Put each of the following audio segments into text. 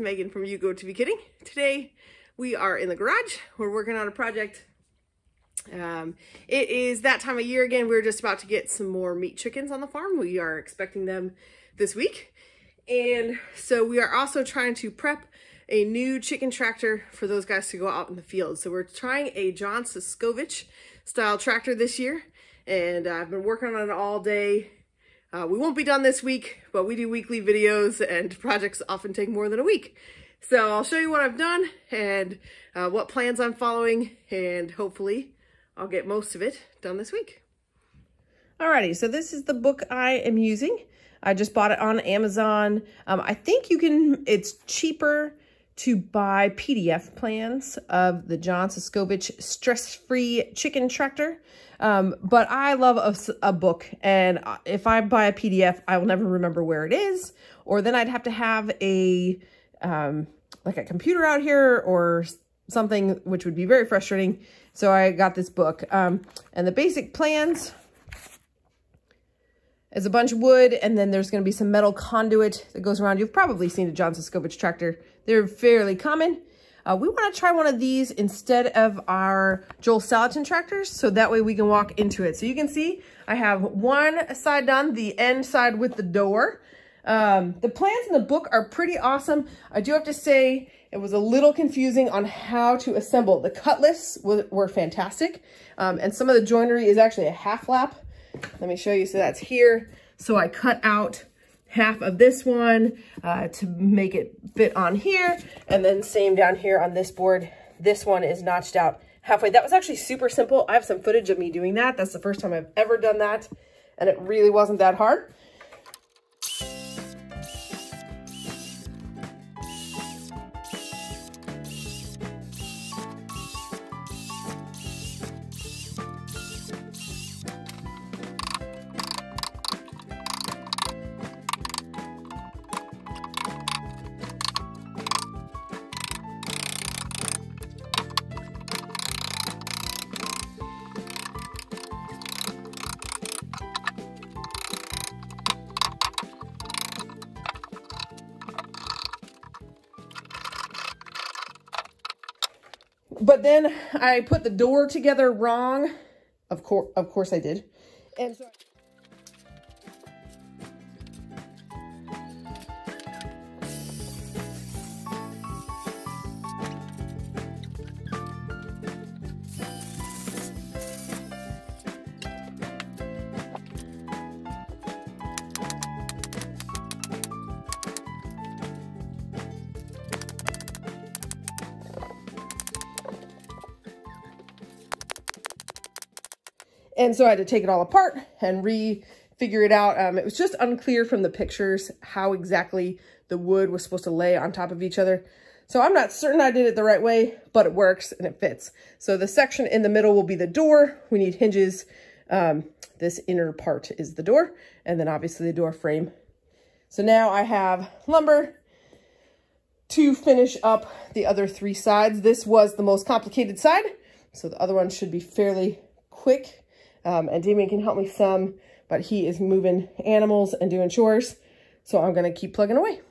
Megan from You Go to Be Kidding. Today we are in the garage. We're working on a project. It is that time of year again. We're just about to get some more meat chickens on the farm. We are expecting them this week. And so we are also trying to prep a new chicken tractor for those guys to go out in the field. So we're trying a John Suscovich style tractor this year. And I've been working on it all day. We won't be done this week, but we do weekly videos and projects often take more than a week. So I'll show you what I've done and what plans I'm following, and hopefully I'll get most of it done this week. Alrighty, so this is the book I am using. I just bought it on Amazon. I think it's cheaper to buy PDF plans of the John Suscovich stress-free chicken tractor. But I love a book, and if I buy a PDF, I will never remember where it is, or then I'd have to have like a computer out here or something, which would be very frustrating. So I got this book, and the basic plans is a bunch of wood, and then there's going to be some metal conduit that goes around. You've probably seen a John Suscovich tractor. They're fairly common. We want to try one of these instead of our Joel Salatin tractors, so that way we can walk into it. So you can see I have one side done, the end side with the door. The plans in the book are pretty awesome. I do have to say it was a little confusing on how to assemble. The cut lists were fantastic, and some of the joinery is actually a half lap. Let me show you. So that's here. So I cut out half of this one to make it fit on here, and then same down here on this board. This one is notched out halfway. That was actually super simple. I have some footage of me doing that. That's the first time I've ever done that, and it really wasn't that hard. But then I put the door together wrong. Of course I did. And so I had to take it all apart and re-figure it out. It was just unclear from the pictures how exactly the wood was supposed to lay on top of each other. So I'm not certain I did it the right way, but it works and it fits. So the section in the middle will be the door. We need hinges. This inner part is the door, and then obviously the door frame. So now I have lumber to finish up the other three sides. This was the most complicated side, so the other one should be fairly quick. And Damien can help me some, but he is moving animals and doing chores. So I'm going to keep plugging away.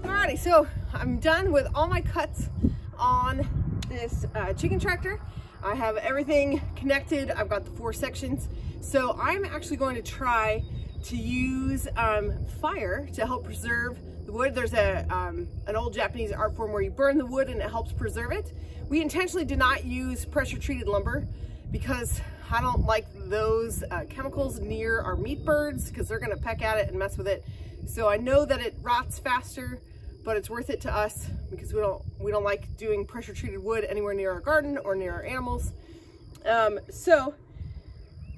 Alrighty, so I'm done with all my cuts on this chicken tractor. I have everything connected. I've got the 4 sections. So I'm actually going to try to use fire to help preserve the wood. There's an old Japanese art form where you burn the wood and it helps preserve it. We intentionally did not use pressure treated lumber because I don't like those chemicals near our meat birds because they're gonna peck at it and mess with it. So I know that it rots faster, but it's worth it to us because we don't like doing pressure treated wood anywhere near our garden or near our animals. So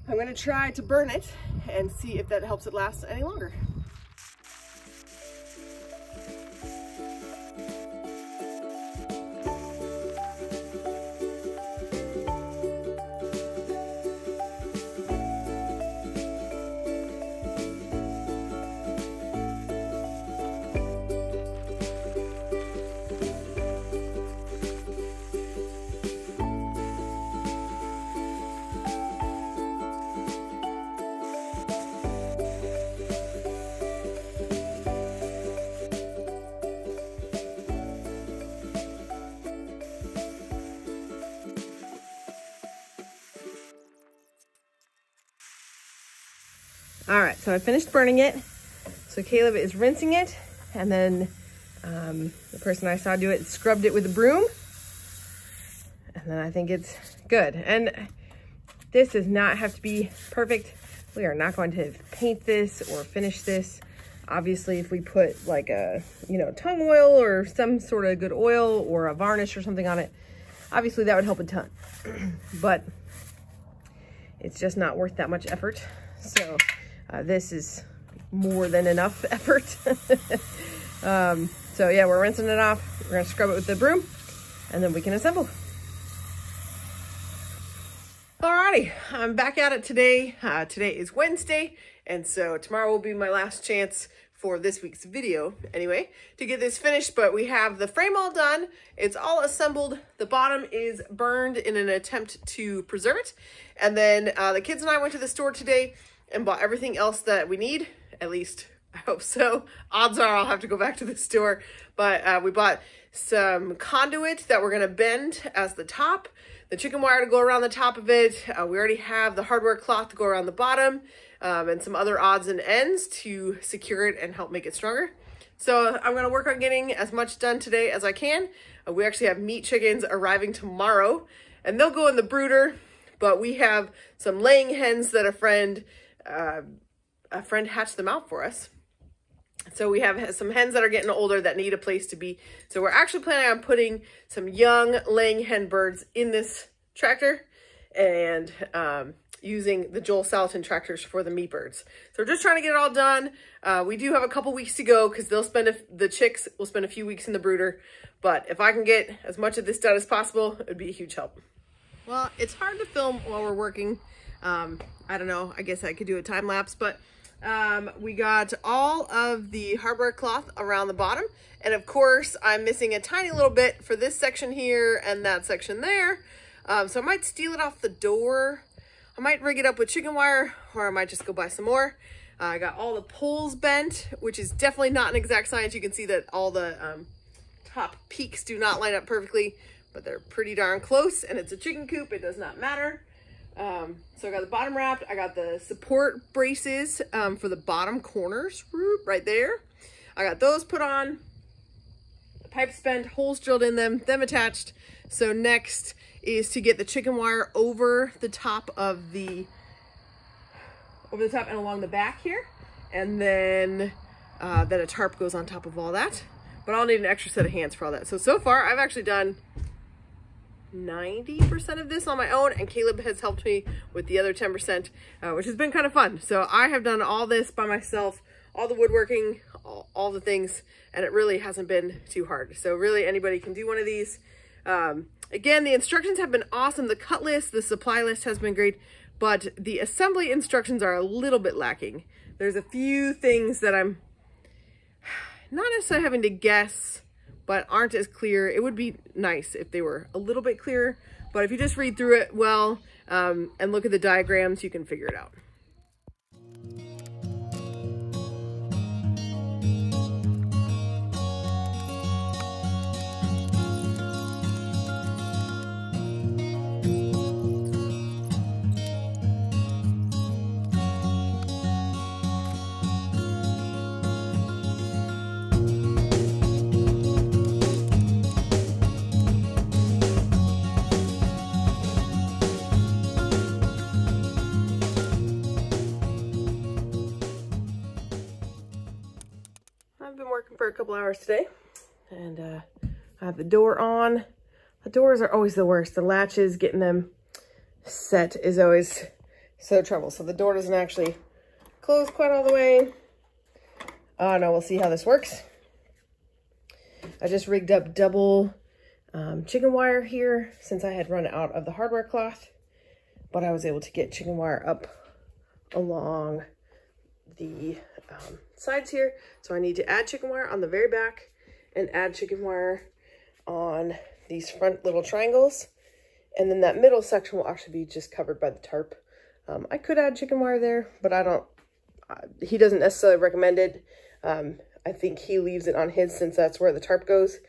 I'm gonna try to burn it and see if that helps it last any longer. All right, so I finished burning it. So Caleb is rinsing it, and then the person I saw do it scrubbed it with a broom. And then I think it's good. And this does not have to be perfect. We are not going to paint this or finish this. Obviously, if we put like a, tung oil or some sort of good oil or a varnish or something on it, obviously that would help a ton. But it's just not worth that much effort. So this is more than enough effort. So yeah, we're rinsing it off. We're gonna scrub it with the broom and then we can assemble. Alrighty, I'm back at it today. Today is Wednesday, and so tomorrow will be my last chance for this week's video anyway to get this finished. But we have the frame all done. It's all assembled. The bottom is burned in an attempt to preserve it. And then the kids and I went to the store today and bought everything else that we need. At least I hope so. Odds are I'll have to go back to the store. But we bought some conduit that we're gonna bend as the top, the chicken wire to go around the top of it. We already have the hardware cloth to go around the bottom, and some other odds and ends to secure it and help make it stronger. So I'm gonna work on getting as much done today as I can. We actually have meat chickens arriving tomorrow, and they'll go in the brooder, but we have some laying hens that a friend hatched them out for us. So we have some hens that are getting older that need a place to be. So we're actually planning on putting some young laying hen birds in this tractor and using the Joel Salatin tractors for the meat birds. So we're just trying to get it all done. We do have a couple weeks to go because the chicks will spend a few weeks in the brooder. But if I can get as much of this done as possible, it would be a huge help. Well, it's hard to film while we're working. I don't know, I guess I could do a time lapse, but we got all of the hardware cloth around the bottom. And of course, I'm missing a tiny little bit for this section here and that section there. So I might steal it off the door. I might rig it up with chicken wire, or I might just go buy some more. I got all the poles bent, which is definitely not an exact science. You can see that all the top peaks do not line up perfectly, but they're pretty darn close, and it's a chicken coop. It does not matter. So I got the bottom wrapped. I got the support braces for the bottom corners right there. I got those put on. The pipes bent, holes drilled in them attached. So next is to get the chicken wire over the top and along the back here. And then a tarp goes on top of all that. But I'll need an extra set of hands for all that. So far I've actually done 90% of this on my own, and Caleb has helped me with the other 10%, which has been kind of fun. So I have done all this by myself, all the woodworking, all the things, and it really hasn't been too hard. So really anybody can do one of these. Again, the instructions have been awesome. The cut list, the supply list has been great, but the assembly instructions are a little bit lacking. There's a few things that I'm not necessarily having to guess, but aren't as clear. It would be nice if they were a little bit clearer, but if you just read through it well and look at the diagrams, you can figure it out. I've been working for a couple hours today, and I have the door on. The doors are always the worst. The latches, getting them set is always so trouble. So the door doesn't actually close quite all the way. Oh no, we'll see how this works. I just rigged up double chicken wire here since I had run out of the hardware cloth, but I was able to get chicken wire up along the sides here. So I need to add chicken wire on the very back and add chicken wire on these front little triangles. And then that middle section will actually be just covered by the tarp. I could add chicken wire there, but I don't, he doesn't necessarily recommend it. I think he leaves it on his since that's where the tarp goes.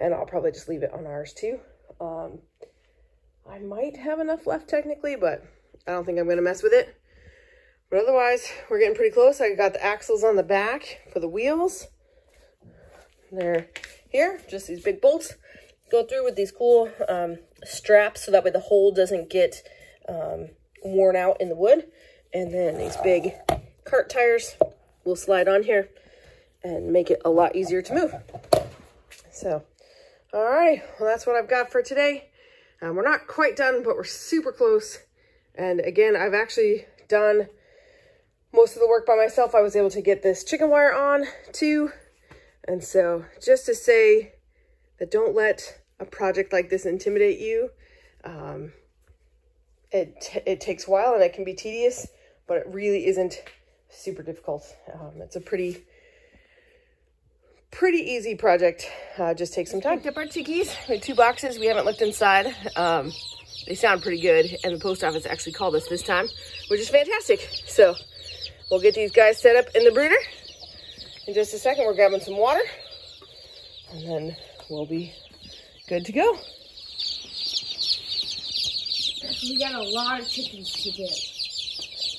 And I'll probably just leave it on ours too. I might have enough left technically, but I don't think I'm gonna mess with it. But otherwise, we're getting pretty close. I got the axles on the back for the wheels. They're here, just these big bolts. Go through with these cool straps so that way the hole doesn't get worn out in the wood. And then these big cart tires will slide on here and make it a lot easier to move. So, all right, well, that's what I've got for today. We're not quite done, but we're super close. And again, I've actually done most of the work by myself. I was able to get this chicken wire on too. And so just to say that don't let a project like this intimidate you. It takes a while and it can be tedious, but it really isn't super difficult. It's a pretty easy project. Just takes some time. Picked up our chickies. We have 2 boxes. We haven't looked inside. They sound pretty good, and the post office actually called us this time, which is fantastic. So we'll get these guys set up in the brooder. In just a second, we're grabbing some water, and then we'll be good to go. We got a lot of chickens to do.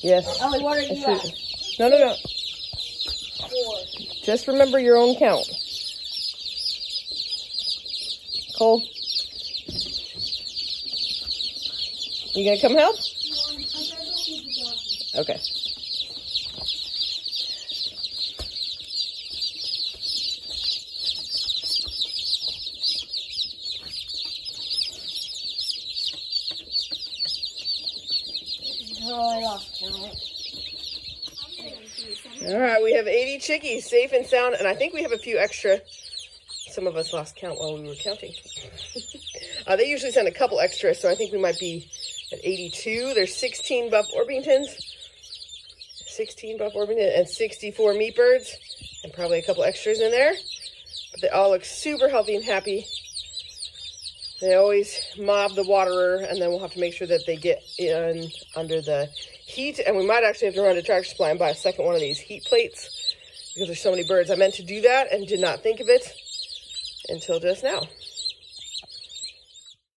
Yes. Ellie, what are you at? No. 4. Just remember your own count. Cole, you gonna come help? Okay. All right, we have 80 chickies, safe and sound, and I think we have a few extra. Some of us lost count while we were counting. They usually send a couple extra, so I think we might be at 82. There's 16 buff Orpingtons, 16 buff Orpingtons, and 64 meat birds, and probably a couple extras in there. But they all look super healthy and happy. They always mob the waterer, and then we'll have to make sure that they get in under the heat. And we might actually have to run to Tractor Supply and buy a second one of these heat plates because there's so many birds. I meant to do that and did not think of it until just now.